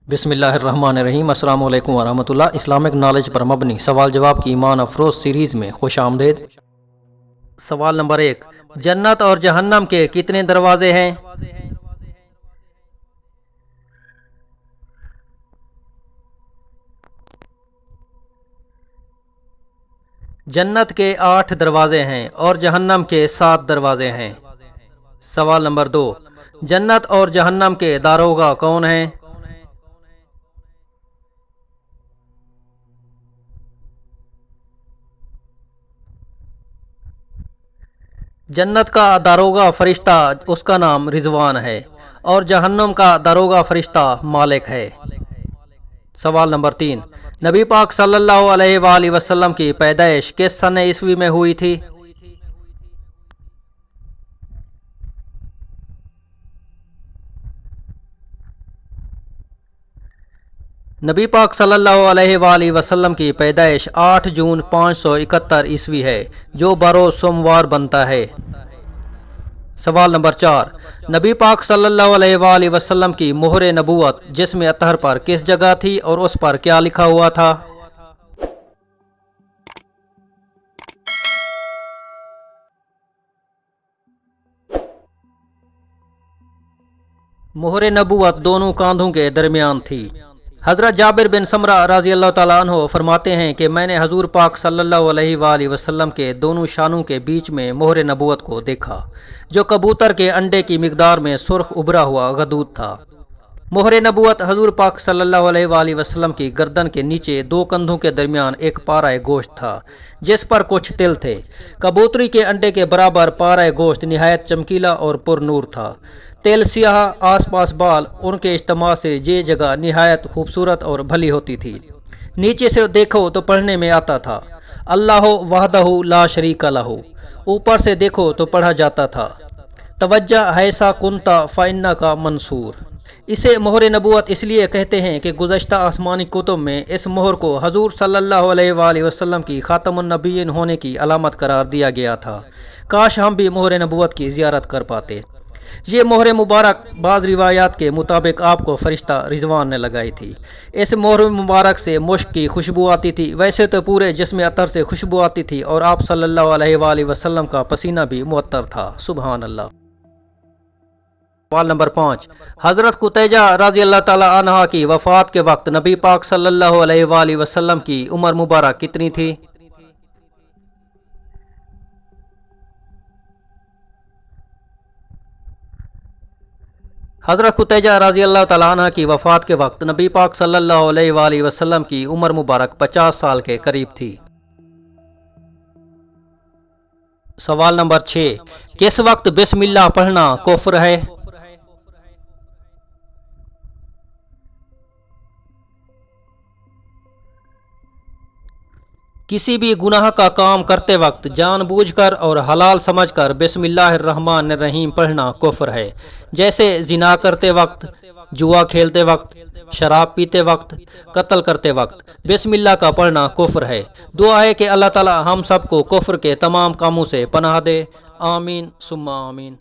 بسم اللہ الرحمن الرحیم۔ السلام علیکم ورحمۃ اللہ۔ اسلامک نالج پر مبنی سوال جواب کی ایمان افروز سیریز میں خوش آمدید۔ سوال نمبر 1، جنت اور جہنم کے کتنے دروازے ہیں؟ جنت کے 8 دروازے ہیں اور جہنم کے 7 دروازے ہیں۔ سوال نمبر 2، جنت اور جہنم کے داروغہ کون ہیں؟ جنت کا داروغہ فرشتہ اس کا نام رضوان ہے اور جہنم کا داروغہ فرشتہ مالک ہے۔ سوال نمبر 3، نبی پاک صلی اللہ علیہ وآلہ وسلم کی پیدائش کس سن عیسوی میں ہوئی تھی؟ نبی پاک صلی اللہ علیہ وآلہ وسلم کی پیدائش 8 جون 571 عیسوی ہے، جو بروز سوموار بنتا ہے۔ سوال نمبر 4، نبی پاک صلی اللہ علیہ وآلہ وسلم کی مہر نبوت جسم اطہر پر کس جگہ تھی اور اس پر کیا لکھا ہوا تھا؟ مہر نبوت دونوں کاندھوں کے درمیان تھی۔ حضرت جابر بن سمرہ رضی اللہ تعالیٰ عنہ فرماتے ہیں کہ میں نے حضور پاک صلی اللہ علیہ وآلہ وسلم کے دونوں شانوں کے بیچ میں مہر نبوت کو دیکھا، جو کبوتر کے انڈے کی مقدار میں سرخ ابھرا ہوا غدود تھا۔ مہر نبوت حضور پاک صلی اللہ علیہ وآلہ وسلم کی گردن کے نیچے 2 کندھوں کے درمیان ایک پارہ گوشت تھا جس پر کچھ تل تھے۔ کبوتری کے انڈے کے برابر پارہ گوشت نہایت چمکیلا اور پر نور تھا۔ تیل سیاہ، آس پاس بال، ان کے اجتماع سے یہ جگہ نہایت خوبصورت اور بھلی ہوتی تھی۔ نیچے سے دیکھو تو پڑھنے میں آتا تھا اللہ وحدہ لا شریک لہ، اوپر سے دیکھو تو پڑھا جاتا تھا توجہ حیثا کنتا فإنک منصور۔ اسے مہر نبوت اس لیے کہتے ہیں کہ گزشتہ آسمانی کتب میں اس مہر کو حضور صلی اللہ علیہ وآلہ وسلم کی خاتم النبیین ہونے کی علامت قرار دیا گیا تھا۔ کاش ہم بھی مہر نبوت کی زیارت کر پاتے۔ یہ مہر مبارک بعض روایات کے مطابق آپ کو فرشتہ رضوان نے لگائی تھی۔ اس مہر مبارک سے مشک کی خوشبو آتی تھی، ویسے تو پورے جسم عطر سے خوشبو آتی تھی اور آپ صلی اللہ علیہ وآلہ وسلم کا پسینہ بھی معطر تھا۔ سبحان اللہ۔ سوال نمبر 5، حضرت خدیجہ رضی اللہ تعالیٰ عنہا کی وفات کے وقت نبی پاک صلی اللہ علیہ وآلہ وسلم کی عمر مبارک کتنی تھی؟ حضرت خدیجہ رضی اللہ تعالیٰ عنہ کی وفات کے وقت نبی پاک صلی اللہ علیہ وآلہ وسلم کی عمر مبارک 50 سال کے قریب تھی۔ سوال نمبر 6، کس وقت بسم اللہ پڑھنا کفر ہے؟ کسی بھی گناہ کا کام کرتے وقت جان بوجھ کر اور حلال سمجھ کر بسم اللہ الرحمن الرحیم پڑھنا کفر ہے، جیسے زنا کرتے وقت، جوا کھیلتے وقت، شراب پیتے وقت، قتل کرتے وقت بسم اللہ کا پڑھنا کفر ہے۔ دعا ہے کہ اللہ تعالی ہم سب کو کفر کے تمام کاموں سے پناہ دے، آمین ثم آمین۔